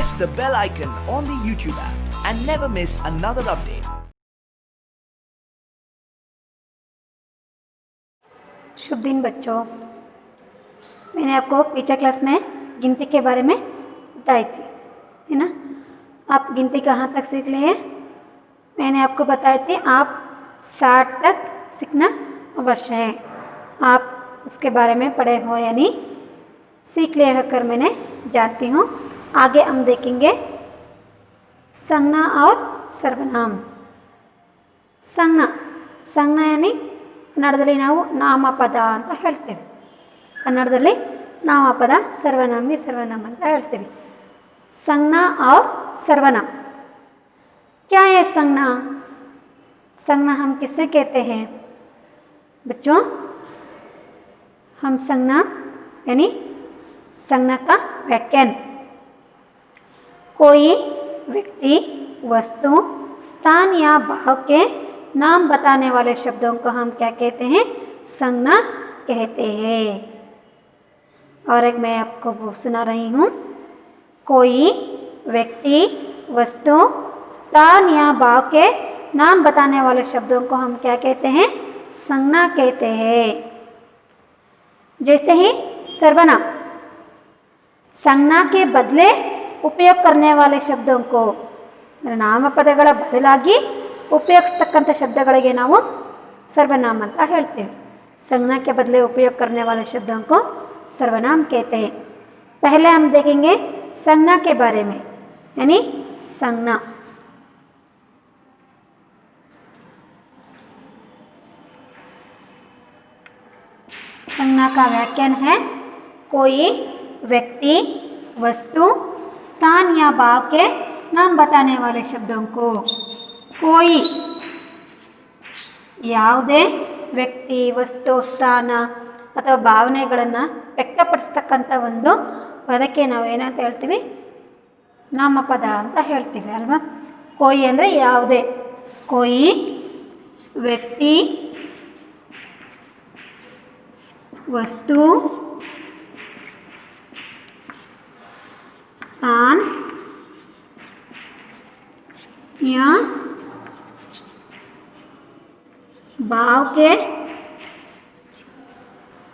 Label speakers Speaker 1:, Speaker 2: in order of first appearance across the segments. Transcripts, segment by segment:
Speaker 1: press the bell icon on the YouTube app and never miss another update.
Speaker 2: शुभ दिन बच्चों, मैंने आपको पिछले क्लास में गिनती के बारे में बताई थी, है ना। आप गिनती कहाँ तक सीख लिए? मैंने आपको बताए थे आप 60 तक सीखना अवश्य है। आप उसके बारे में पढ़े हो यानी सीख लिए होकर मैंने जानती हूँ। आगे हम देखेंगे संज्ञा और सर्वनाम। संज्ञा संज्ञा यानी ಕನ್ನಡದಲ್ಲಿ ನಾವು ನಾಮಪದ ಅಂತ ಹೇಳ್ತೇವೆ। ಕನ್ನಡದಲ್ಲಿ ನಾಮಪದ, सर्वनाम सर्वनाम ಅಂತ ಹೇಳ್ತೇವೆ। संज्ञा और सर्वनाम क्या है? संज्ञा संज्ञा हम किसे कहते हैं बच्चों? हम संज्ञा यानी संज्ञा का व्याख्यान कोई व्यक्ति, वस्तु, स्थान या भाव के नाम बताने वाले शब्दों को हम क्या कहते हैं? संज्ञा कहते हैं। और एक मैं आपको सुना रही हूँ। कोई व्यक्ति, वस्तु, स्थान या भाव के नाम बताने वाले शब्दों को हम क्या कहते हैं? संज्ञा कहते हैं। जैसे ही सर्वनाम संज्ञा के बदले उपयोग करने वाले शब्दों को ನಾಮಪದಗಳ ಬದಲಾಗಿ ಉಪಯೋಗಿಸ್ತಕ್ಕಂಥ ಶಬ್ದಗಳಿಗೆ ನಾವು सर्वनाम ಅಂತ ಹೇಳ್ತೇವೆ। संज्ञा के बदले उपयोग करने वाले शब्दों को सर्वनाम कहते हैं। पहले हम देखेंगे संज्ञा के बारे में, यानी संज्ञा। संज्ञा का व्याख्यान है कोई व्यक्ति, वस्तु, स्थान या भाव के नाम बताने वाले शब्दों को कोई ಯಾವುದೇ ವ್ಯಕ್ತಿ, ವಸ್ತು, ಸ್ಥಾನ ಅಥವಾ ಭಾವನೆಗಳನ್ನು ವ್ಯಕ್ತಪಡಿಸ್ತಕ್ಕಂಥ ಒಂದು ಪದಕ್ಕೆ ನಾವು ಏನಂತ ಹೇಳ್ತೀವಿ? ನಾಮಪದ ಅಂತ ಹೇಳ್ತೀವಿ ಅಲ್ವಾ। ಕೋಯಿ ಅಂದರೆ ಯಾವುದೇ, ಕೋಯಿ ವ್ಯಕ್ತಿ, वस्तु, स्थान या भाव के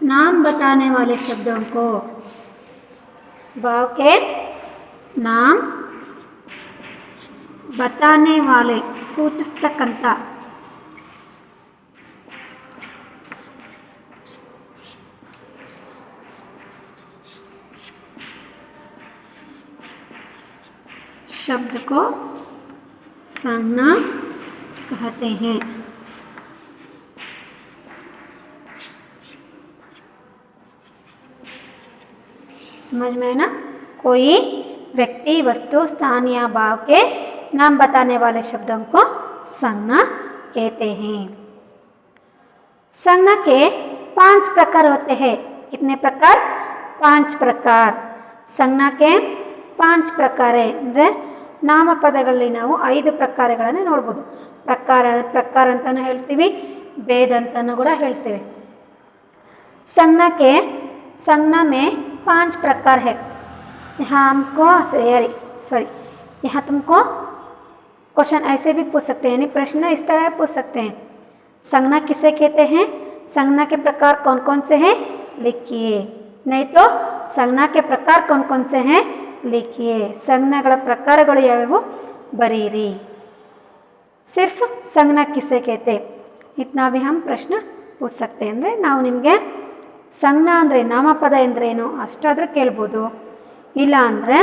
Speaker 2: नाम बताने वाले शब्दों को, भाव के नाम बताने वाले सूचिस्तಕ್ಕಂಥ शब्द को संज्ञा कहते हैं। समझ में है ना? कोई व्यक्ति, वस्तु, स्थान या भाव के नाम बताने वाले शब्दों को संज्ञा कहते हैं। संज्ञा के 5 प्रकार होते हैं। कितने प्रकार? 5 प्रकार। संज्ञा के 5 ಪ್ರಕಾರ ಅಂದರೆ ನಾಮಪದಗಳಲ್ಲಿ ನಾವು 5 ಪ್ರಕಾರಗಳನ್ನು ನೋಡ್ಬೋದು। ಪ್ರಕಾರ ಅಂತಲೂ ಹೇಳ್ತೀವಿ, भेद ಅಂತಲೂ ಕೂಡ ಹೇಳ್ತೀವಿ। संज्ञा में 5 प्रकार है। यहाँ तुमको क्वेश्चन ऐसे भी पूछ सकते हैं, यानी प्रश्न इस तरह पूछ सकते हैं। संज्ञा किसे कहते हैं? संज्ञा के प्रकार कौन कौन से हैं लिखिए। नहीं तो संज्ञा के प्रकार कौन कौन से हैं लिखिए। संज्ञाಗಳ ಪ್ರಕಾರಗಳು ಯಾವ್ಯಾವು ಬರೀರಿ। सिर्फ संज्ञा किसे कहते, इतना भी हम प्रश्न पूछ सकते हैं। ಅಂದರೆ ನಾವು ನಿಮಗೆ ಸಂಜ್ಞಾ ಅಂದರೆ ನಾಮಪದ ಎಂದರೇನು ಅಷ್ಟಾದರೂ ಕೇಳ್ಬೋದು, ಇಲ್ಲ ಅಂದರೆ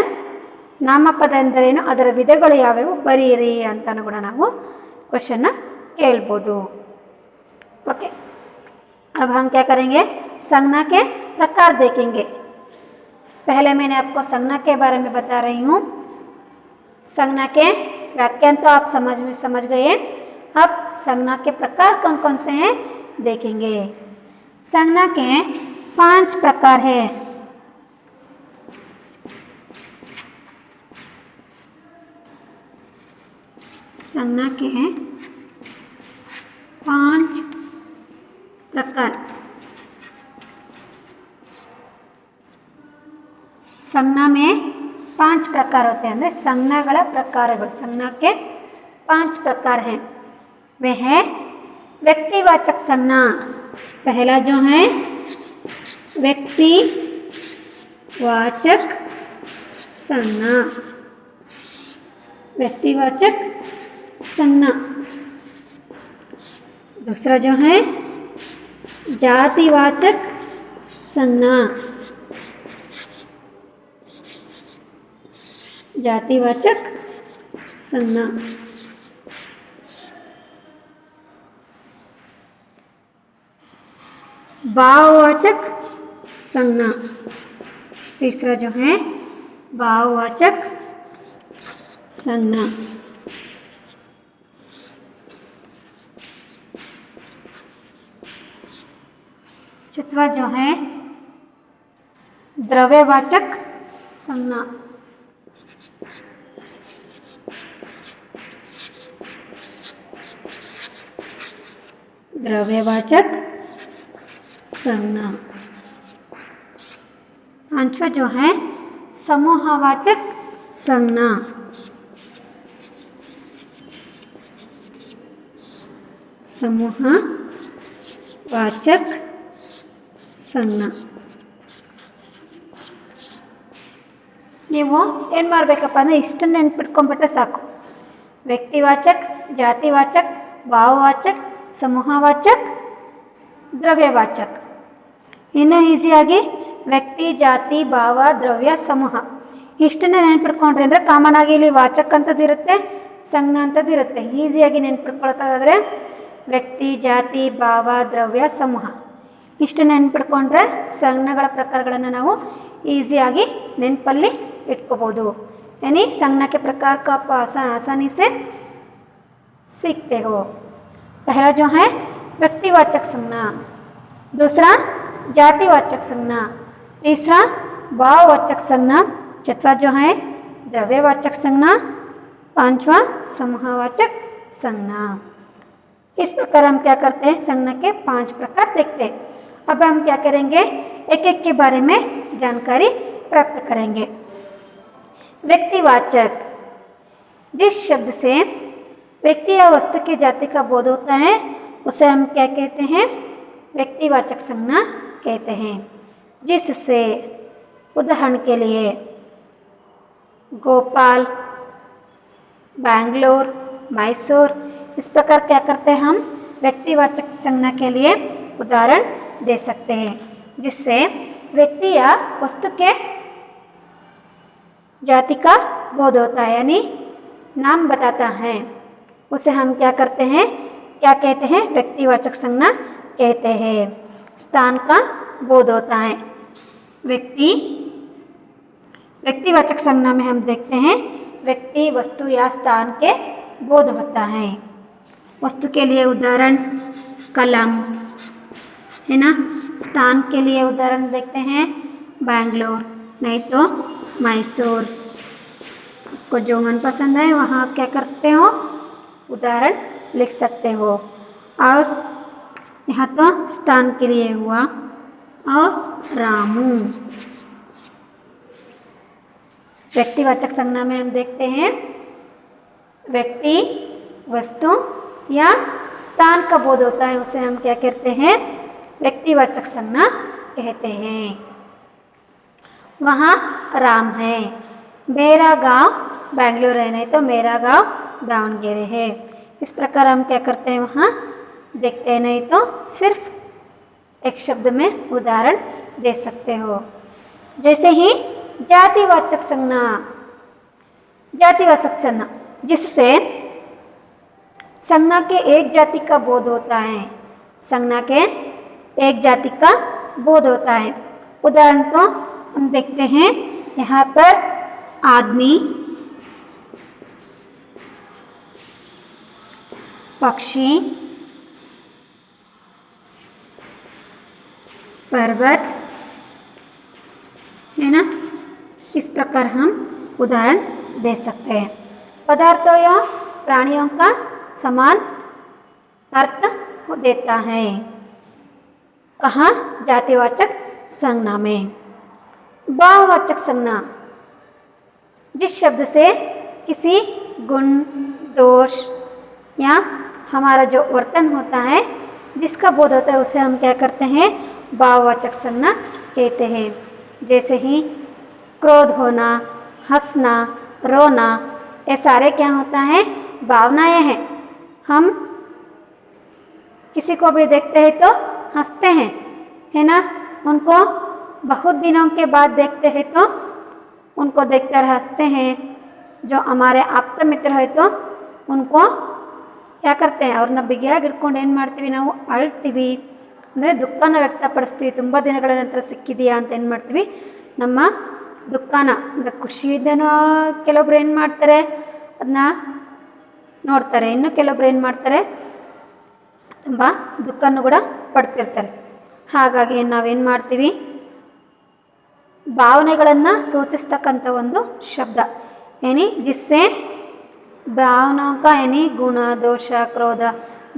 Speaker 2: ನಾಮಪದ ಎಂದರೇನು ಅದರ ವಿಧಗಳು ಯಾವ್ಯಾವು ಬರೀರಿ ಅಂತಲೂ ಕೂಡ ನಾವು ಕ್ವೆಶ್ಚನ್ನ ಕೇಳ್ಬೋದು। ओके, अब हम क्या करेंगे? संज्ञा के प्रकार देखेंगे। पहले मैंने आपको संज्ञा के बारे में बता रही हूँ। संज्ञा के व्याख्यान तो आप समझ गए। अब संज्ञा के प्रकार कौन कौन से हैं देखेंगे। संज्ञा के 5 प्रकार है। संज्ञा के 5 प्रकार। संज्ञा में 5 प्रकार होते हैं, ಅಂದರೆ ಸಂಜ್ಞೆಗಳ ಪ್ರಕಾರಗಳು, ಸಂಜ್ಞಾಕ್ಕೆ 5 प्रकार हैं। वे है व्यक्तिवाचक संज्ञा। पहला जो है व्यक्तिवाचक संज्ञा, व्यक्तिवाचक संज्ञा। दूसरा जो है जातिवाचक संज्ञा, जातिवाचक संज्ञा। भाववाचक संज्ञा, तीसरा जो है भाववाचक संज्ञा। चौथा जो है द्रव्यवाचक संज्ञा, द्रव्यवाचक संज्ञा। पांचवा जो है समूहवाचक संज्ञा, समूहवाचक संज्ञा। ನೀವು ಏನು ಮಾಡಬೇಕಪ್ಪ ಅಂದರೆ ಇಷ್ಟನ್ನು ನೆನ್ಪಿಟ್ಕೊಂಡ್ಬಿಟ್ರೆ ಸಾಕು। ವ್ಯಕ್ತಿವಾಚಕ, ಜಾತಿವಾಚಕ, ಭಾವವಾಚಕ, ಸಮೂಹವಾಚಕ, ದ್ರವ್ಯವಾಚಕ। ಇನ್ನೂ ಈಸಿಯಾಗಿ ವ್ಯಕ್ತಿ, ಜಾತಿ, ಭಾವ, ದ್ರವ್ಯ, ಸಮೂಹ ಇಷ್ಟನ್ನೇ ನೆನ್ಪಿಟ್ಕೊಂಡ್ರಿ ಅಂದರೆ ಕಾಮನ್ ಆಗಿ ಇಲ್ಲಿ ವಾಚಕ ಅಂತದ್ದು ಇರುತ್ತೆ, ಸಂಜ್ಞಾ ಅಂತದ್ದು ಇರುತ್ತೆ। ಈಸಿಯಾಗಿ ನೆನ್ಪಿಟ್ಕೊಳ್ತಾದ್ರೆ ವ್ಯಕ್ತಿ, ಜಾತಿ, ಭಾವ, ದ್ರವ್ಯ, ಸಮೂಹ ಇಷ್ಟು ನೆನ್ಪಿಟ್ಕೊಂಡ್ರೆ ಸಂಜ್ಞೆಗಳ ಪ್ರಕಾರಗಳನ್ನು ನಾವು ಈಸಿಯಾಗಿ ನೆನಪಲ್ಲಿ इटकोबोधु। यानी संज्ञा के प्रकार को आप आसानी से सीखते हो। पहला जो है व्यक्तिवाचक संज्ञा, दूसरा जातिवाचक संज्ञा, तीसरा भाववाचक संज्ञा, चौथा जो है द्रव्यवाचक संज्ञा, पांचवा समूहवाचक संज्ञा। इस प्रकार हम क्या करते हैं, संज्ञा के 5 प्रकार देखते हैं। अब हम क्या करेंगे, एक एक के बारे में जानकारी प्राप्त करेंगे। व्यक्तिवाचक, जिस शब्द से व्यक्ति या वस्तु की जाति का बोध होता है उसे हम क्या कहते हैं, व्यक्तिवाचक संज्ञा कहते हैं। जिससे, उदाहरण के लिए गोपाल, बैंगलोर, मैसूर, इस प्रकार क्या करते हैं हम व्यक्तिवाचक संज्ञा के लिए उदाहरण दे सकते हैं। जिससे व्यक्ति या वस्तु के जाति का बोध होता है, यानी नाम बताता है, उसे हम क्या करते हैं, क्या कहते हैं, व्यक्तिवाचक संज्ञा कहते हैं। स्थान का बोध होता है। व्यक्तिवाचक संज्ञा में हम देखते हैं व्यक्ति, वस्तु या स्थान के बोध होता है। वस्तु के लिए उदाहरण कलम है ना, स्थान के लिए उदाहरण देखते हैं बैंगलोर, नहीं तो मैसूर। आपको जो मनपसंद है वहाँ आप क्या करते हो, उदाहरण लिख सकते हो। और यहाँ तो स्थान के लिए हुआ, और रामू। व्यक्तिवाचक संज्ञा में हम देखते हैं व्यक्ति, वस्तु या स्थान का बोध होता है, उसे हम क्या कहते हैं, व्यक्तिवाचक संज्ञा कहते हैं। वहाँ राम है, मेरा गांव बैंगलोर है, नहीं तो मेरा गांव दावणगेरे है। इस प्रकार हम क्या करते हैं, वहाँ देखते हैं, नहीं तो सिर्फ एक शब्द में उदाहरण दे सकते हो। जैसे ही जातिवाचक संज्ञा, जातिवाचक संज्ञा जिससे संज्ञा के एक जाति का बोध होता है, संज्ञा के एक जाति का बोध होता है। उदाहरण तो हम देखते हैं यहाँ पर आदमी, पक्षी, पर्वत है ना, इस प्रकार हम उदाहरण दे सकते हैं। पदार्थों या प्राणियों का समान अर्थ देता है, कहाँ, जातिवाचक संज्ञा में। भाववाचक संज्ञा जिस शब्द से किसी गुण, दोष या हमारा जो वर्तन होता है, जिसका बोध होता है, उसे हम क्या करते हैं, भाववाचक संज्ञा कहते हैं। जैसे ही क्रोध होना, हंसना, रोना, ये सारे क्या होता है, भावनाएं हैं। हम किसी को भी देखते हैं तो हंसते हैं, है ना। उनको बहुत दिनों के बाद देखते हैं तो उनको देखकर हंसते हैं। जो हमारे आप्त मित्र है तो उनको क्या करते हैं, ಅವ್ರನ್ನ ಬಿಗಿಯಾಗಿ ಹಿಡ್ಕೊಂಡು ಏನು ಮಾಡ್ತೀವಿ, ನಾವು ಅಳ್ತೀವಿ, ಅಂದರೆ ದುಃಖನ ವ್ಯಕ್ತಪಡಿಸ್ತೀವಿ. ತುಂಬ ದಿನಗಳ ನಂತರ ಸಿಕ್ಕಿದೆಯಾ ಅಂತ ಏನು ಮಾಡ್ತೀವಿ, ನಮ್ಮ ದುಃಖನ, ಅಂದರೆ ಖುಷಿಯಿಂದನೂ ಕೆಲವೊಬ್ರು ಏನು ಮಾಡ್ತಾರೆ, ಅದನ್ನ ನೋಡ್ತಾರೆ. ಇನ್ನು ಕೆಲವೊಬ್ರು ಏನು ಮಾಡ್ತಾರೆ, ತುಂಬ ದುಃಖನೂ ಕೂಡ ಪಡ್ತಿರ್ತಾರೆ. ಹಾಗಾಗಿ ನಾವೇನು ಮಾಡ್ತೀವಿ, ಭಾವನೆಗಳನ್ನು ಸೂಚಿಸ್ತಕ್ಕಂಥ ಒಂದು ಶಬ್ದ यानी जिससे भावनाओं का यानी गुण, दोष, क्रोध,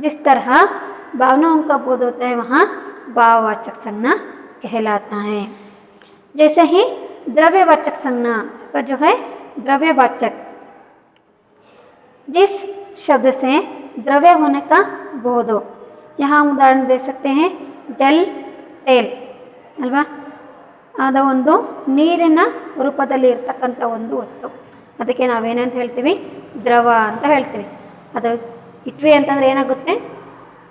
Speaker 2: जिस तरह भावनाओं का बोध होता है वहाँ भाववाचक संज्ञा कहलाता है। जैसे ही द्रव्यवाचक संज्ञा का जो है द्रव्यवाचक, जिस शब्द से द्रव्य होने का बोध हो। यहाँ हम उदाहरण दे सकते हैं जल, तेल अल्वा, ಅದು ಒಂದು ನೀರಿನ ರೂಪದಲ್ಲಿ ಇರ್ತಕ್ಕಂಥ ಒಂದು ವಸ್ತು. ಅದಕ್ಕೆ ನಾವೇನಂತ ಹೇಳ್ತೀವಿ, ದ್ರವ ಅಂತ ಹೇಳ್ತೀವಿ. ಅದು ಇಟ್ವಿ ಅಂತಂದರೆ ಏನಾಗುತ್ತೆ,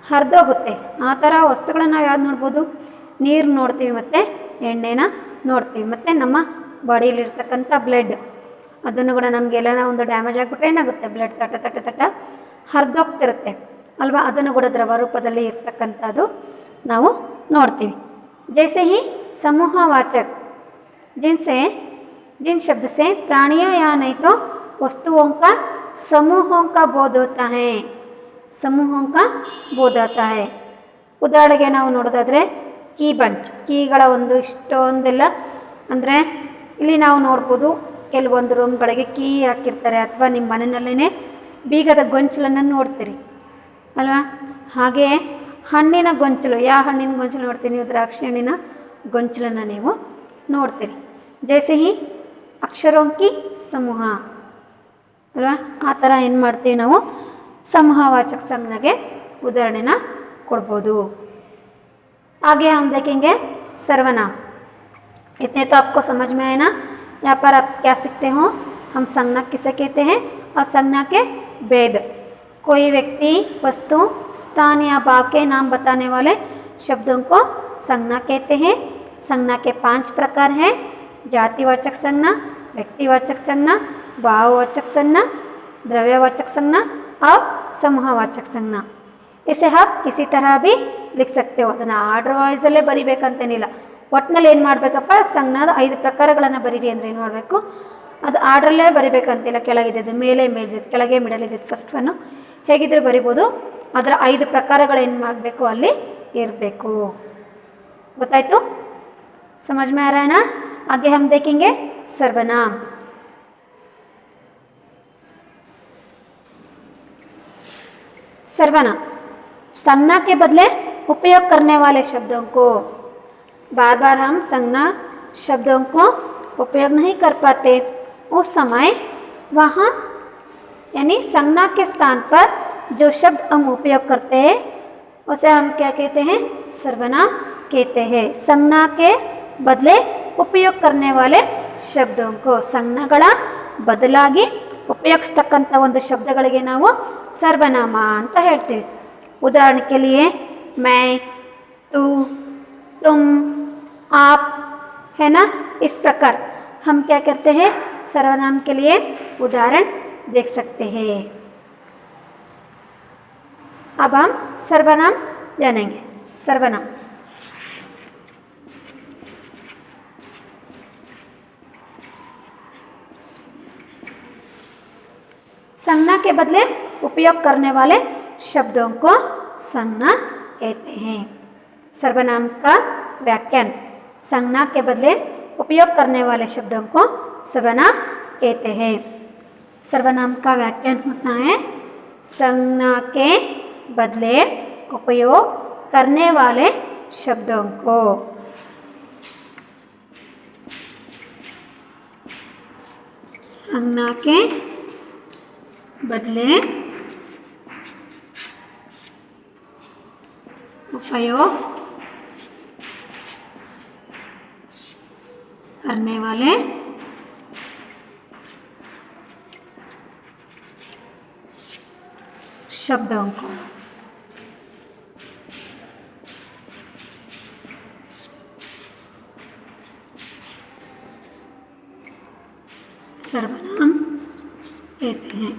Speaker 2: ಹರಿದೋಗುತ್ತೆ. ಆ ಥರ ವಸ್ತುಗಳನ್ನ ನಾವು ಯಾವ್ದು ನೋಡ್ಬೋದು, ನೀರು ನೋಡ್ತೀವಿ, ಮತ್ತು ಎಣ್ಣೆನ ನೋಡ್ತೀವಿ, ಮತ್ತು ನಮ್ಮ ಬಾಡಿಯಲ್ಲಿರ್ತಕ್ಕಂಥ ಬ್ಲಡ್, ಅದನ್ನು ಕೂಡ ನಮಗೆಲ್ಲ ಒಂದು ಡ್ಯಾಮೇಜ್ ಆಗಿಬಿಟ್ರೆ ಏನಾಗುತ್ತೆ, ಬ್ಲಡ್ ತಟ ಹರಿದೋಗ್ತಿರುತ್ತೆ ಅಲ್ವಾ. ಅದನ್ನು ಕೂಡ ದ್ರವ ರೂಪದಲ್ಲಿ ಇರ್ತಕ್ಕಂಥದ್ದು ನಾವು ನೋಡ್ತೀವಿ. जैसे ही समूहवाचक, जिन शब्द से प्राणियों या नहीं तो वस्तुओं का समूहों का बोध होता है, समूहों का बोध आता है. ಉದಾಹರಣೆಗೆ ನಾವು ನೋಡೋದಾದರೆ ಕೀ ಬಂಚ್, ಕೀಗಳ ಒಂದು ಇಷ್ಟೊಂದೆಲ್ಲ, ಅಂದರೆ ಇಲ್ಲಿ ನಾವು ನೋಡ್ಬೋದು ಕೆಲವೊಂದು ರೂಮ್ಗಳಿಗೆ ಕೀ ಹಾಕಿರ್ತಾರೆ, ಅಥವಾ ನಿಮ್ಮ ಮನೆಯಲ್ಲೇ ಬೀಗದ ಗೊಂಚಲನ್ನು ನೋಡ್ತೀರಿ ಅಲ್ವಾ. ಹಾಗೆ ಹಣ್ಣಿನ ಗೊಂಚಲು, ಯಾವ ಹಣ್ಣಿನ ಗೊಂಚಲು ನೋಡ್ತೀರಿ ನೀವು, ದ್ರಾಕ್ಷಿ ಹಣ್ಣಿನ ಗೊಂಚಲನ್ನು ನೀವು ನೋಡ್ತೀರಿ. ಜೈಸೆ ಹಿ ಅಕ್ಷರೋಂಕಿ ಸಮೂಹ ಅಲ್ವಾ. ಆ ಥರ ಏನು ಮಾಡ್ತೀವಿ ನಾವು, ಸಮೂಹವಾಚಕ ಸಂಜ್ಞೆಗೆ ಉದಾಹರಣೆನ ಕೊಡ್ಬೋದು. आगे हम देखेंगे सर्वनाम. इतने तो आपको समझ में आए ना. यहाँ पर आप क्या सीखते हो, हम संज्ञा किसे कहते हैं और संज्ञा के भेद. कोई व्यक्ति, वस्तु, स्थान या भाव के नाम बताने वाले शब्दों को संज्ञा कहते हैं. संज्ञा के 5 प्रकार हैं: जातिवाचक संज्ञा, व्यक्तिवाचक संज्ञा, भाववाचक संज्ञा, द्रव्यवाचक संज्ञा और समूहवाचक संज्ञा. इसे आप किसी तरह भी लिख सकते हो. ಅದನ್ನು ಆರ್ಡರ್ ವೈಸಲ್ಲೇ ಬರಿಬೇಕಂತೇನಿಲ್ಲ. ಒಟ್ಟಿನಲ್ಲಿ ಏನು ಮಾಡಬೇಕಪ್ಪ, ಸಂಜ್ಞಾದ 5 ಪ್ರಕಾರಗಳನ್ನು ಬರೀರಿ ಅಂದರೆ ಏನು ಮಾಡಬೇಕು, ಅದು ಆರ್ಡ್ರಲ್ಲೇ ಬರಿಬೇಕಂತಿಲ್ಲ. ಕೆಳಗಿದ್ದು ಮೇಲೆ, ಮೇಲಿದ್ದು ಕೆಳಗೆ, ಮಿಡಲ್ ಇದ್ದಿದ್ದು ಫಸ್ಟ್ ಒನ್ನು ಹೇಗಿದ್ದರೂ ಬರಿಬೋದು. ಅದರ 5 ಪ್ರಕಾರಗಳು ಏನು ಮಾಡಬೇಕು, ಅಲ್ಲಿ ಇರಬೇಕು. ಗೊತ್ತಾಯಿತು, समझ में आ रहा है ना. आगे हम देखेंगे सर्वनाम. सर्वनाम संज्ञा के बदले उपयोग करने वाले शब्दों को, बार बार हम संज्ञा शब्दों को उपयोग नहीं कर पाते, उस समय वहाँ यानी संज्ञा के स्थान पर जो शब्द हम उपयोग करते हैं उसे हम क्या कहते हैं, सर्वनाम कहते हैं. संज्ञा के बदले उपयोग करने वाले शब्दों को, ಸಂಜ್ಞೆಗಳ ಬದಲಾಗಿ ಉಪಯೋಗಿಸ್ತಕ್ಕಂಥ ಒಂದು ಶಬ್ದಗಳಿಗೆ ನಾವು ಸರ್ವನಾಮ ಅಂತ ಹೇಳ್ತೀವಿ. उदाहरण के लिए मैं, तू, तुम, आप, है ना. इस प्रकार हम क्या करते हैं, सर्वनाम के लिए उदाहरण देख सकते हैं. अब हम सर्वनाम जानेंगे. सर्वनाम संज्ञा के बदले उपयोग करने वाले शब्दों को संज्ञा कहते हैं. सर्वनाम का व्याख्यान. संज्ञा के बदले उपयोग करने वाले शब्दों को सर्वनाम कहते हैं. सर्वनाम का व्याख्यान होता है, संज्ञा के बदले उपयोग करने वाले शब्दों को संज्ञा के बदले उपयोग करने वाले शब्दों को सर्वनाम कहते हैं।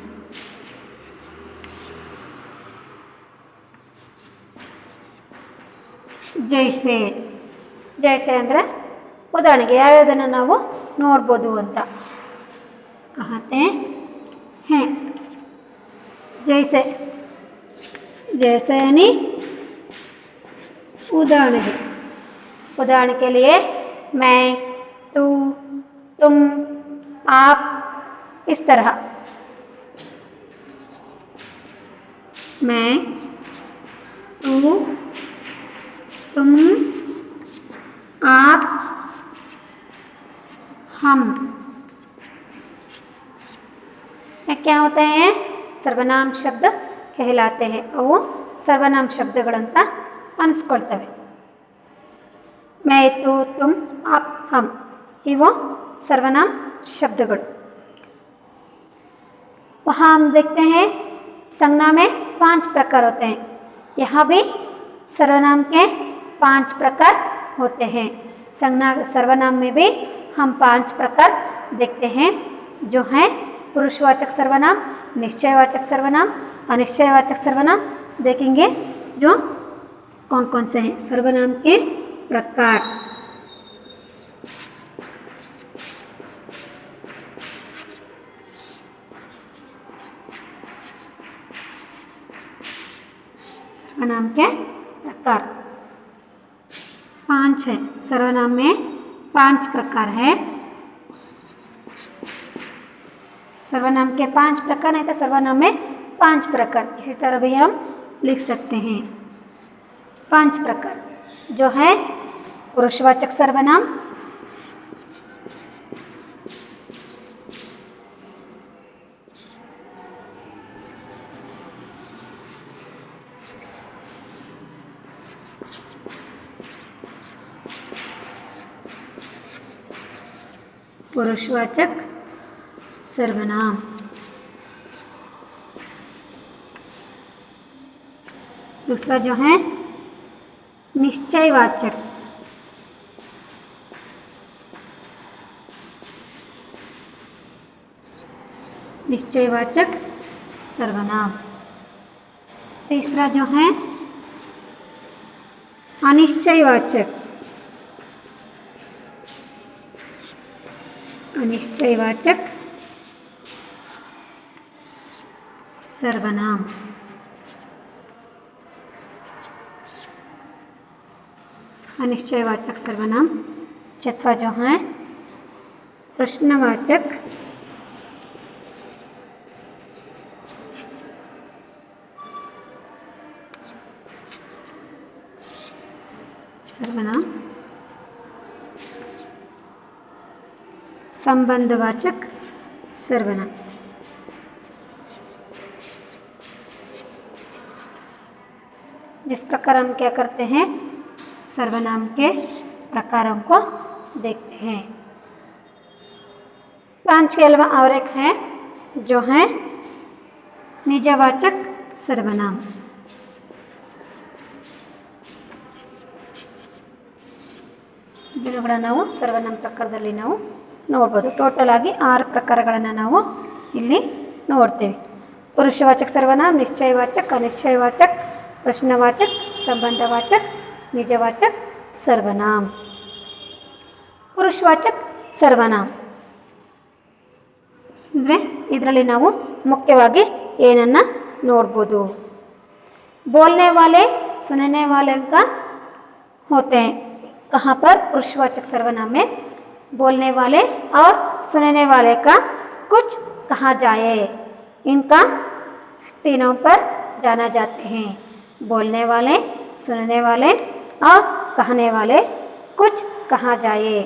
Speaker 2: ಜೈಸೆ ಜೈಸೆ ಅಂದರೆ ಉದಾಹರಣೆಗೆ ಯಾವ್ಯಾವುದನ್ನು ನಾವು ನೋಡ್ಬೋದು ಅಂತ कहते हैं। जैसे जैसे यानी उदाहरण के लिए मैं, तू, तुम, आप, इस तरह। मैं, तू, तुम, आप, हम। क्या होते हैं? सर्वनाम शब्द कहलाते हैं। ಅವು ಸರ್ವನಾಮ ಶಬ್ದಗಳಂತ ಅನಿಸ್ಕೊಳ್ತವೆ। मैं, तू, तुम, आप, हम ಇವು सर्वनाम शब्दಗಳು। वहाँ हम देखते हैं संज्ञा में 5 प्रकार होते हैं। यहाँ भी सर्वनाम के 5 प्रकार होते हैं। संज्ञा सर्वनाम में भी हम 5 प्रकार देखते हैं, जो हैं पुरुषवाचक सर्वनाम, निश्चयवाचक सर्वनाम, अनिश्चयवाचक सर्वनाम। देखेंगे जो कौन कौन से हैं सर्वनाम के प्रकार। सर्वनाम के प्रकार 5 है। सर्वनाम में 5 प्रकार है। सर्वनाम के 5 प्रकार है तो सर्वनाम में 5 प्रकार इसी तरह भी हम लिख सकते हैं। 5 प्रकार जो है पुरुषवाचक सर्वनाम, पुरुषवाचक सर्वनाम, दूसरा जो है निश्चयवाचक, निश्चयवाचक सर्वनाम, तीसरा जो है अनिश्चयवाचक, अनिश्चयवाचक सर्वनाम, अनिश्चयवाचक सर्वनाम। चौथा जो है प्रश्नवाचक सर्वनाम, संबंधवाचक सर्वनाम। जिस प्रकार हम क्या करते हैं सर्वनाम के प्रकारों को देखते हैं। 5 के अलावा और एक है जो है निजवाचक सर्वनाम। ಇದನ್ನು ಕೂಡ ನಾವು ಸರ್ವನಾಮ ಪ್ರಕಾರದಲ್ಲಿ ನಾವು ನೋಡ್ಬೋದು। ಟೋಟಲ್ ಆಗಿ 6 ಪ್ರಕಾರಗಳನ್ನು ನಾವು ಇಲ್ಲಿ ನೋಡ್ತೇವೆ। पुरुषवाचक सर्वनाम, निश्चयवाचक, अनिश्चयवाचक, प्रश्नवाचक, संबंधवाचक, निजवाचक सर्वनाम। पुरुषवाचक सर्वनाम ಅಂದರೆ ಇದರಲ್ಲಿ ನಾವು ಮುಖ್ಯವಾಗಿ ಏನನ್ನ ನೋಡ್ಬೋದು? बोलने वाले, सुनने वाले का होते हैं। कहाँ पर? पुरुषवाचक सर्वनाम में बोलने वाले और सुनने वाले का कुछ कहा जाए, इनका तीनों पर जाना जाते हैं। बोलने वाले, सुनने वाले और कहने वाले कुछ कहा जाए।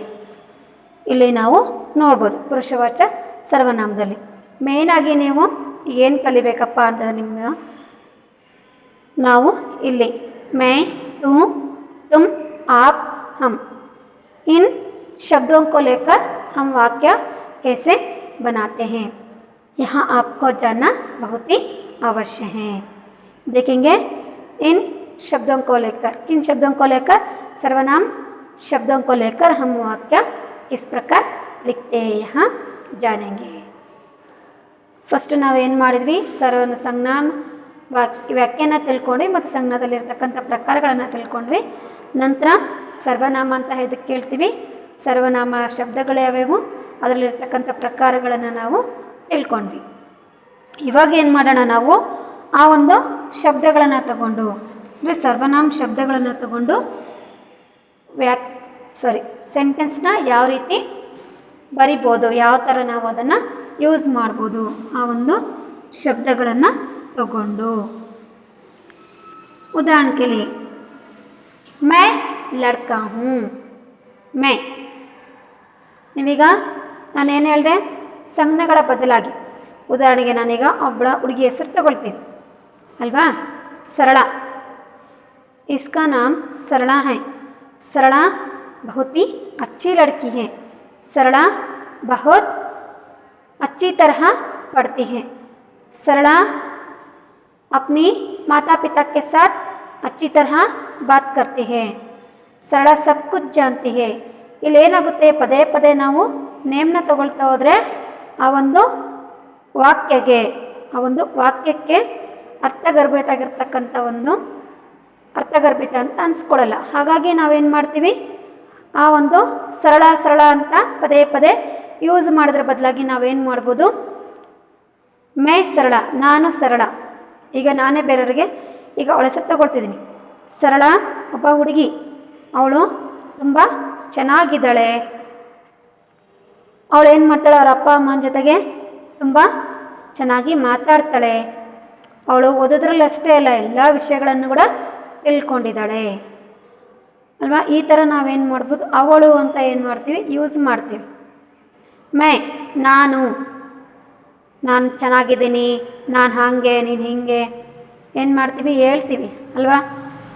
Speaker 2: ಇಲ್ಲಿ ನಾವು ನೋಡ್ಬೋದು पुरुषवाचक ಸರ್ವನಾಮದಲ್ಲಿ. ಮೇಯ್ನಾಗಿ ನೀವು ಏನು ಕಲಿಬೇಕಪ್ಪ ಅಂತ ನಾವು ಇಲ್ಲಿ मैं तू तुम आप हम इन शब्दों को लेकर हम वाक्य कैसे बनाते हैं, यहाँ आपको जानना बहुत ही अवश्य है. देखेंगे इन शब्दों को लेकर, किन शब्दों को लेकर, सर्वनाम शब्दों को लेकर हम वाक्य किस प्रकार लिखते हैं यहाँ जानेंगे. ಫಸ್ಟ್ ನಾವೇನು ಮಾಡಿದ್ವಿ, ಸಂಜ್ಞಾನ ವ್ಯಾಖ್ಯಾನ ತಿಳ್ಕೊಂಡ್ವಿ ಮತ್ತು ಸಂಜ್ಞಾದಲ್ಲಿರ್ತಕ್ಕಂಥ ಪ್ರಕಾರಗಳನ್ನು ತಿಳ್ಕೊಂಡ್ವಿ. ನಂತರ ಸರ್ವನಾಮ ಅಂತ ಇದಕ್ಕೆ ಕೇಳ್ತೀವಿ. ಸರ್ವನಾಮ ಶಬ್ದಗಳು ಯಾವ್ಯಾವು, ಅದರಲ್ಲಿರ್ತಕ್ಕಂಥ ಪ್ರಕಾರಗಳನ್ನು ನಾವು ತಿಳ್ಕೊಂಡ್ವಿ. ಇವಾಗ ಏನು ಮಾಡೋಣ, ನಾವು ಆ ಒಂದು ಶಬ್ದಗಳನ್ನು ತಗೊಂಡು ಅಂದರೆ ಸರ್ವನಾಮ ಶಬ್ದಗಳನ್ನು ತಗೊಂಡು ಸೆಂಟೆನ್ಸ್ನ ಯಾವ ರೀತಿ ಬರಿಬೋದು, ಯಾವ ಥರ ನಾವು ಅದನ್ನು ಯೂಸ್ ಮಾಡ್ಬೋದು, ಆ ಒಂದು ಶಬ್ದಗಳನ್ನು ತಗೊಂಡು. ಉದಾಹರಣೆ के लिए मैं लड़का हूँ, मैं. ನೀವೀಗ ನಾನೇನು ಹೇಳಿದೆ, ಸಂಜ್ಞೆಗಳ ಬದಲಾಗಿ ಉದಾಹರಣೆಗೆ ನಾನೀಗ ಒಬ್ಬಳ ಹುಡುಗಿ ಹೆಸರು ತಗೊಳ್ತೀನಿ ಅಲ್ವಾ. सरला, इसका नाम सरला है. सरला बहुत ही अच्छी लड़की है. सरला बहुत अच्छी तरह पढ़ती है. सरला अपनी माता पिता के साथ अच्छी तरह बात करती है. सरला सब कुछ जानती है. ಇಲ್ಲೇನಾಗುತ್ತೆ, ಪದೇ ಪದೇ ನಾವು ನೇಮ್ನ ತಗೊಳ್ತಾ ಹೋದರೆ ಆ ಒಂದು ವಾಕ್ಯಕ್ಕೆ ಅರ್ಥಗರ್ಭಿತ ಒಂದು ಅರ್ಥಗರ್ಭಿತ ಅಂತ ಅನಿಸ್ಕೊಳ್ಳಲ್ಲ. ಹಾಗಾಗಿ ನಾವೇನು ಮಾಡ್ತೀವಿ, ಆ ಒಂದು ಸರಳ ಅಂತ ಪದೇ ಪದೇ ಯೂಸ್ ಮಾಡೋದ್ರ ಬದಲಾಗಿ ನಾವೇನು ಮಾಡ್ಬೋದು, ಮೇ ಸರಳ, ನಾನು ಸರಳ. ಈಗ ನಾನೇ ಬೇರೆಯವರಿಗೆ ಈಗ ಅವಳ ಹೆಸರು ತಗೊಳ್ತಿದ್ದೀನಿ. ಸರಳ ಒಬ್ಬ ಹುಡುಗಿ, ಅವಳು ತುಂಬ ಚೆನ್ನಾಗಿದ್ದಾಳೆ. ಅವಳು ಏನು ಮಾಡ್ತಾಳೆ, ಅವ್ರ ಅಪ್ಪ ಅಮ್ಮನ ಜೊತೆಗೆ ತುಂಬ ಚೆನ್ನಾಗಿ ಮಾತಾಡ್ತಾಳೆ. ಅವಳು ಓದೋದ್ರಲ್ಲಿ ಅಷ್ಟೇ ಅಲ್ಲ, ಎಲ್ಲ ವಿಷಯಗಳನ್ನು ಕೂಡ ತಿಳ್ಕೊಂಡಿದ್ದಾಳೆ ಅಲ್ವಾ. ಈ ಥರ ನಾವೇನು ಮಾಡ್ಬೋದು, ಅವಳು ಅಂತ ಏನು ಮಾಡ್ತೀವಿ, ಯೂಸ್ ಮಾಡ್ತೀವಿ. ಮೈ ನಾನು ಚೆನ್ನಾಗಿದ್ದೀನಿ, ನಾನು ಹಾಗೆ ನೀನು ಹೀಗೆ ಏನು ಮಾಡ್ತೀವಿ, ಹೇಳ್ತೀವಿ ಅಲ್ವಾ.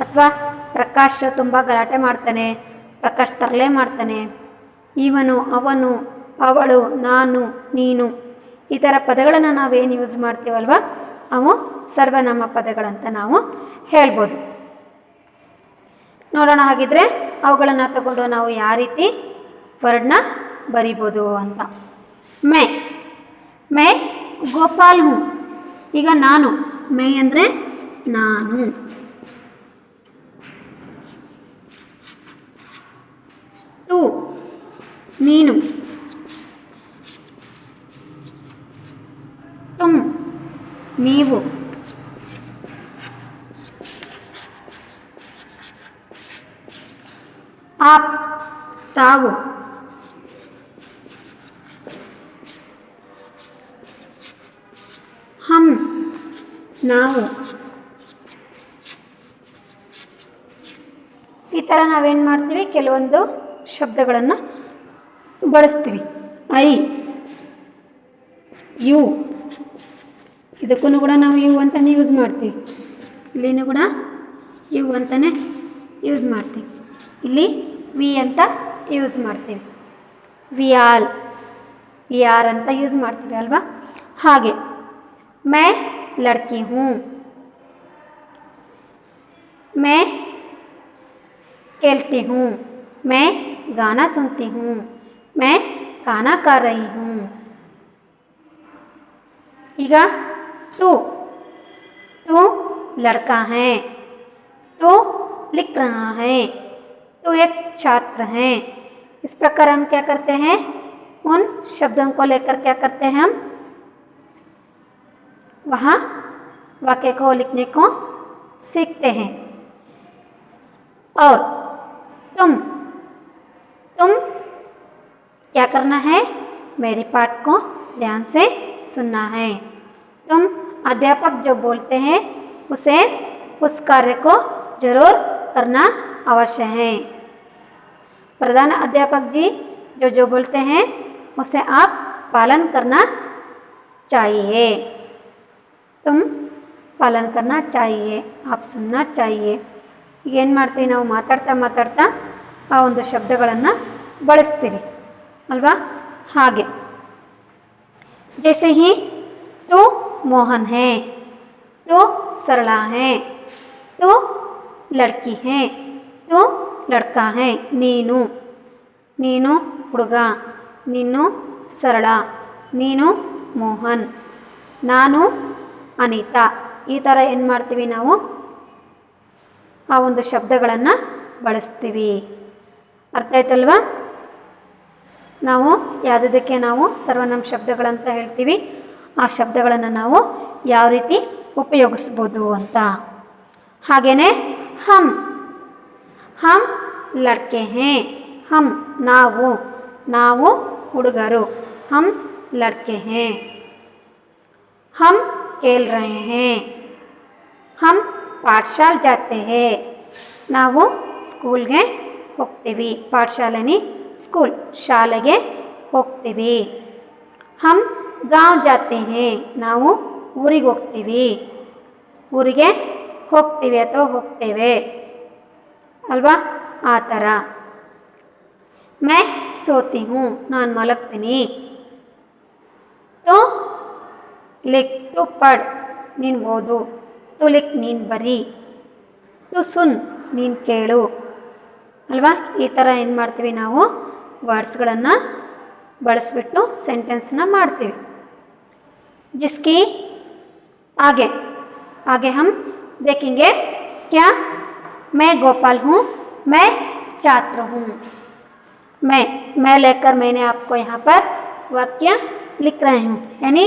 Speaker 2: ಅಥವಾ ಪ್ರಕಾಶ್ ತುಂಬ ಗಲಾಟೆ ಮಾಡ್ತಾನೆ, ಪ್ರಕಾಶ್ ತರಲೆ ಮಾಡ್ತಾನೆ. ಇವನು, ಅವನು, ಅವಳು, ನಾನು, ನೀನು, ಈ ಥರ ಪದಗಳನ್ನು ನಾವೇನು ಯೂಸ್ ಮಾಡ್ತೀವಲ್ವ, ಅವು ಸರ್ವನಾಮ ಪದಗಳಂತ ನಾವು ಹೇಳ್ಬೋದು. ನೋಡೋಣ ಹಾಗಿದ್ರೆ ಅವುಗಳನ್ನು ತಗೊಂಡು ನಾವು ಯಾವ ರೀತಿ ವರ್ಡ್ನ ಬರಿಬೋದು ಅಂತ. ಮೈ ಗೋಪಾಲ್ ಹೂँ. ಈಗ ನಾನು, ಮೈ ಅಂದರೆ ನಾನು. ತೂ ನೀನು. ತುಮ್ ನೀವು. ಆಪ್ ತಾವು. ಹಮ್ ನಾವು. ಈ ಥರ ನಾವೇನು ಮಾಡ್ತೀವಿ, ಕೆಲವೊಂದು ಶಬ್ದಗಳನ್ನು ಬಳಸ್ತೀವಿ. ಐ, ಯು, ಇದಕ್ಕೂ ಕೂಡ ನಾವು ಯು ಅಂತಲೇ ಯೂಸ್ ಮಾಡ್ತೀವಿ. ಇಲ್ಲಿನೂ ಕೂಡ ಯು ಅಂತಲೇ ಯೂಸ್ ಮಾಡ್ತೀವಿ. ಇಲ್ಲಿ ವಿ ಅಂತ ಯೂಸ್ ಮಾಡ್ತೀವಿ. ವಿ ಆರ್ ಅಂತ ಯೂಸ್ ಮಾಡ್ತೀವಿ ಅಲ್ವಾ. ಹಾಗೆ मैं लड़की हूँ, मैं खेलती हूँ, मैं गाना सुनती हूँ, मैं खाना खा रही हूँ. ಈಗ तू लड़का है, तू लिख रहा है, तू एक छात्र है. इस प्रकार हम क्या करते हैं, उन शब्दों को लेकर क्या करते हैं, हम वहाँ वाक्य को लिखने को सीखते हैं. और तुम क्या करना है, मेरी पाठ को ध्यान से सुनना है. तुम अध्यापक जो बोलते हैं उसे उस कार्य को जरूर करना अवश्य है. प्रधान अध्यापक जी जो बोलते हैं उसे आप पालन करना चाहिए, तुम ಪಾಲನ್ करना चाहिए, आप सुनना चाहिए. ಏನು ಮಾಡ್ತೀವಿ ನಾವು ಮಾತಾಡ್ತಾ ಮಾತಾಡ್ತಾ ಆ ಒಂದು ಶಬ್ದಗಳನ್ನು ಬಳಸ್ತೀವಿ ಅಲ್ವಾ. ಹಾಗೆ जैसे ही तू मोहन है, तू सरला है, तू लड़की है, तू लड़का है. ನೀನು ನೀನು ಹುಡುಗ, ನೀನು ಸರಳ, ನೀನು ಮೋಹನ್, ನಾನು ಅನಿತಾ. ಈ ಥರ ಏನು ಮಾಡ್ತೀವಿ ನಾವು ಆ ಒಂದು ಶಬ್ದಗಳನ್ನು ಬಳಸ್ತೀವಿ. ಅರ್ಥ ಆಯ್ತಲ್ವಾ. ನಾವು ಯಾವುದಕ್ಕೆ ನಾವು ಸರ್ವನಾಮ ಶಬ್ದಗಳಂತ ಹೇಳ್ತೀವಿ, ಆ ಶಬ್ದಗಳನ್ನು ನಾವು ಯಾವ ರೀತಿ ಉಪಯೋಗಿಸ್ಬೋದು ಅಂತ. ಹಾಗೆಯೇ ಹಮ್ ಹಮ್ ಲಡ್ಕೆ ಹೇ, ಹಮ್ ನಾವು, ನಾವು ಹುಡುಗರು, ಹಮ್ ಲಡ್ಕೆ ಹೇ. हम खेल रहे हैं, हम पाठशाला जाते हैं. ನಾವು ಸ್ಕೂಲ್ಗೆ ಹೋಗ್ತೀವಿ, ಪಾಠಶಾಲೆನಿ ಸ್ಕೂಲ್, ಶಾಲೆಗೆ ಹೋಗ್ತೀವಿ. हम गांव जाते हैं, ನಾವು ಊರಿಗೆ ಹೋಗ್ತೀವಿ, ಊರಿಗೆ ಹೋಗ್ತೀವಿ ಅಥವಾ ಹೋಗ್ತೇವೆ ಅಲ್ವಾ, ಆ ಥರ. मैं सोती हूँ, ನಾನು ಮಲಗ್ತೀನಿ. तो लिख, तू पढ़, ನೀನು ಓದು. तू लिख, ನೀನು ಬರಿ. तू सुन, ನೀನು ಕೇಳು ಅಲ್ವಾ. ಈ ಥರ ಏನು ಮಾಡ್ತೀವಿ ನಾವು ವರ್ಡ್ಸ್ಗಳನ್ನು ಬಳಸಿಬಿಟ್ಟು ಸೆಂಟೆನ್ಸ್ನ ಮಾಡ್ತೀವಿ. जिसकी आगे आगे हम देखेंगे. क्या मैं गोपाल हूँ, मैं छात्र हूँ. मैं लेकर मैंने आपको यहाँ पर वाक्य लिख रहे हूँ, यानी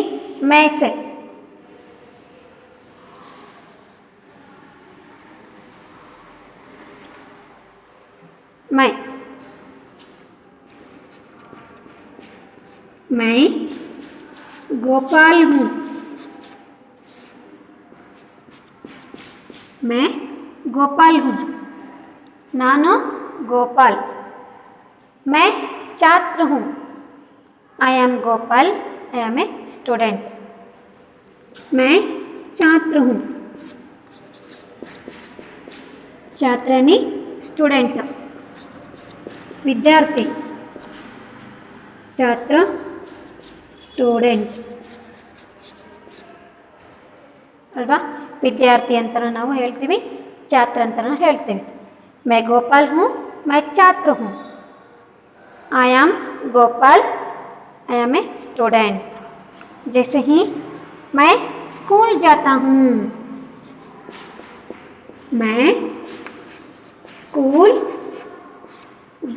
Speaker 2: मैं से. मैं गोपाल हूँ, मैं गोपाल हूँ, नानु गोपाल. मैं छात्र हूँ, I am Gopal, I am a student. मैं छात्र हूँ, छात्र यानी स्टूडेंट, विद्यार्थी. छात्र स्टूडेंट ಅಲ್ವಾ. ವಿದ್ಯಾರ್ಥಿ ಅಂತ ನಾವು ಹೇಳ್ತೀವಿ, ಛಾತ್ರ ಅಂತ ಹೇಳ್ತೀವಿ. मैं गोपाल हूँ, मैं छात्र हूँ. I am Gopal, I am a student. जैसे ही मैं स्कूल जाता हूँ, मैं स्कूल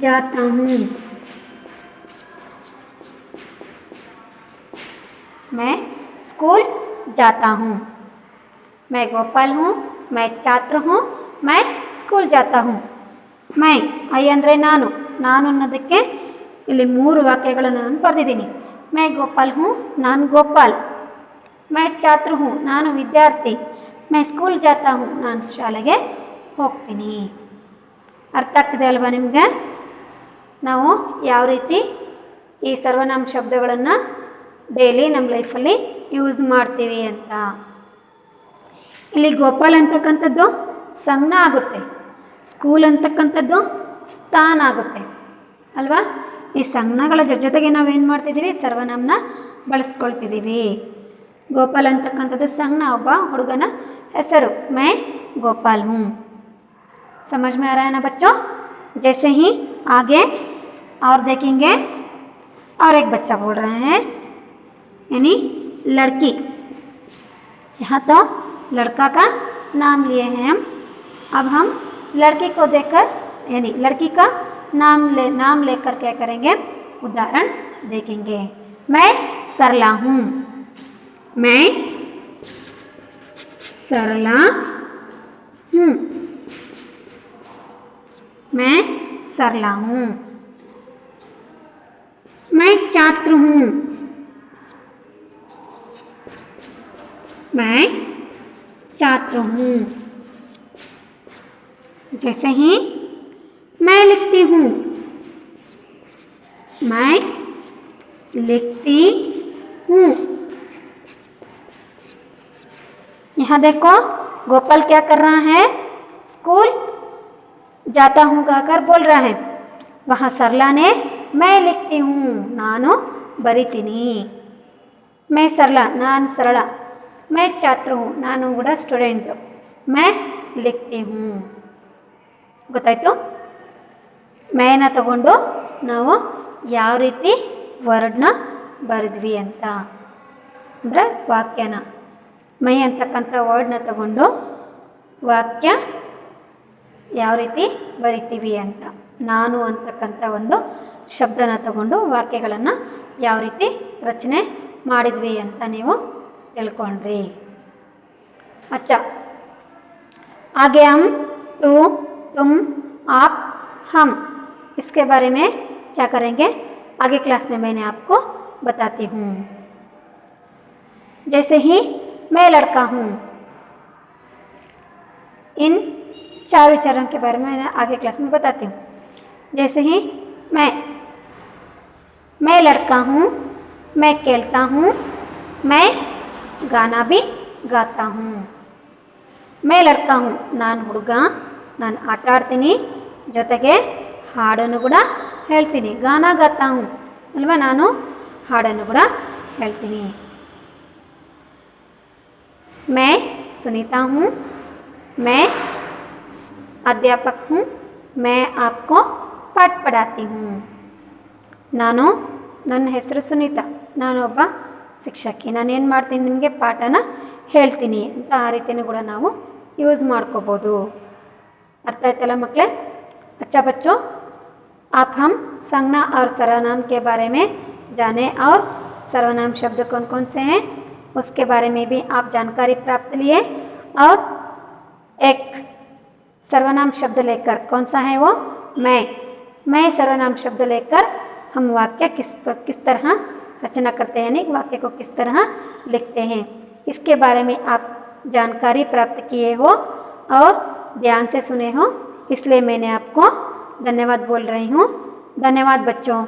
Speaker 2: जाता हूँ. मैं स्कूल जाता हूँ. मैं गोपाल हूँ, मैं छात्र हूँ, मैं स्कूल जाता हूँ. मैं ಐ ಅಂದರೆ ನಾನು, ನಾನು ಅನ್ನೋದಕ್ಕೆ ಇಲ್ಲಿ 3 ವಾಕ್ಯಗಳನ್ನು ನಾನು ಬರೆದಿದ್ದೀನಿ. मैं गोपाल हूँ, ನಾನು ಗೋಪಾಲ್. मैं छात्र हूँ, ನಾನು ವಿದ್ಯಾರ್ಥಿ. मैं स्कूल जाता हूँ, ನಾನು ಶಾಲೆಗೆ ಹೋಗ್ತೀನಿ. ಅರ್ಥ ಆಗ್ತಿದೆ ಅಲ್ವಾ ನಿಮಗೆ ನಾವು ಯಾವ ರೀತಿ ಈ ಸರ್ವನಾಮ ಶಬ್ದಗಳನ್ನು ಡೈಲಿ ನಮ್ಮ ಲೈಫಲ್ಲಿ ಯೂಸ್ ಮಾಡ್ತೀವಿ ಅಂತ. ಇಲ್ಲಿ ಗೋಪಾಲ್ ಅಂತಕ್ಕಂಥದ್ದು ಸಂಜ್ಞೆ ಆಗುತ್ತೆ, ಸ್ಕೂಲ್ ಅಂತಕ್ಕಂಥದ್ದು ಸ್ಥಾನ ಆಗುತ್ತೆ ಅಲ್ವಾ. ಈ ಸಂಜ್ಞೆಗಳ ಜೊತೆಗೆ ನಾವೇನು ಮಾಡ್ತಿದ್ದೀವಿ, ಸರ್ವನಾಮನ ಬಳಸ್ಕೊಳ್ತಿದ್ದೀವಿ. ಗೋಪಾಲ್ ಅಂತಕ್ಕಂಥದ್ದು ಸಂಜ್ಞೆ, ಒಬ್ಬ ಹುಡುಗನ ಹೆಸರು. मैं गोपाल हूँ. समझ में आ रहा है ना बच्चों. जैसे ही आगे और देखेंगे, और एक बच्चा बोल रहे हैं यानी लड़की. यहाँ तो लड़का का नाम लिए हैं हम. अब हम लड़की को देखकर यानी लड़की का नाम लेकर क्या करेंगे, उदाहरण देखेंगे. मैं सरला हूँ, मैं सरला हूँ. मैं सरला हूँ. मैं छात्र हूँ, मैं छात्र हूँ. जैसे ही मैं लिखती हूँ, मैं लिखती हूँ। यहाँ देखो गोपाल क्या कर रहा है, स्कूल जाता हूँ कहकर बोल रहा है। वहाँ सरला ने मैं लिखती हूँ नानु बरीತೀನಿ। मैं सरला नान सरला, मैं छात्र हूँ नानु ಕೂಡ स्टूडेंट, मैं लिखती हूँ। ಗೊತ್ತಾಯ್ತು? ಮೇನ ತಗೊಂಡು ನಾವು ಯಾವ ರೀತಿ ವರ್ಡ್ನ ಬರೆದ್ವಿ ಅಂತ, ಅಂದರೆ ವಾಕ್ಯನ ಮೈ ಅಂತಕ್ಕಂಥ ವರ್ಡ್ನ ತಗೊಂಡು ವಾಕ್ಯ ಯಾವ ರೀತಿ ಬರಿತೀವಿ ಅಂತ, ನಾನು ಅಂತಕ್ಕಂಥ ಒಂದು ಶಬ್ದನ ತಗೊಂಡು ವಾಕ್ಯಗಳನ್ನು ಯಾವ ರೀತಿ ರಚನೆ ಮಾಡಿದ್ವಿ ಅಂತ ನೀವು ತಿಳ್ಕೊಂಡ್ರಿ। अच्छा, आगे हम तू तुम आप हम इसके बारे में क्या करेंगे आगे क्लास में मैंने आपको बताती हूँ। जैसे ही मैं लड़का हूँ, इन 4 विचारों के बारे में मैं आगे क्लास में बताती हूँ। जैसे ही मैं लड़का हूँ, मैं खेलता हूँ, मैं गाना भी गाता हूँ। मैं लड़का हूँ ನಾನು ಹುಡುಗ, ನಾನು ಆಟ ಆಡ್ತೀನಿ, ಜೊತೆಗೆ ಹಾಡನ್ನು ಕೂಡ ಹೇಳ್ತೀನಿ। ಗಾನ ಗಾತಾ ಹೂँ ಅಲ್ವಾ, ನಾನು ಹಾಡನ್ನು ಕೂಡ ಹೇಳ್ತೀನಿ। मैं सुनीता हूँ, मैं अध्यापक हूँ, मैं आपको पाठ पढ़ाती हूँ। ನಾನು ನನ್ನ ಹೆಸರು ಸುನೀತಾ, ನಾನೊಬ್ಬ ಶಿಕ್ಷಕಿ, ನಾನೇನು ಮಾಡ್ತೀನಿ ನಿಮಗೆ ಪಾಠನ ಹೇಳ್ತೀನಿ ಅಂತ ಆ ರೀತಿಯೂ ಕೂಡ ನಾವು ಯೂಸ್ ಮಾಡ್ಕೋಬೋದು। अर्थ आಯ್ತಲ್ಲ ಮಕ್ಕಳೇ? अच्छा बच्चों, आप हम संज्ञा और सर्वनाम के बारे में जाने और सर्वनाम शब्द कौन कौन से हैं उसके बारे में भी आप जानकारी प्राप्त लिए, और एक सर्वनाम शब्द लेकर, कौन सा है वो, मैं सर्वनाम शब्द लेकर हम वाक्य किस तरह रचना करते हैं, यानी वाक्य को किस तरह लिखते हैं, इसके बारे में आप जानकारी प्राप्त किए हो और ध्यान से सुने हो, इसलिए मैंने आपको धन्यवाद बोल रही हूँ। धन्यवाद बच्चों।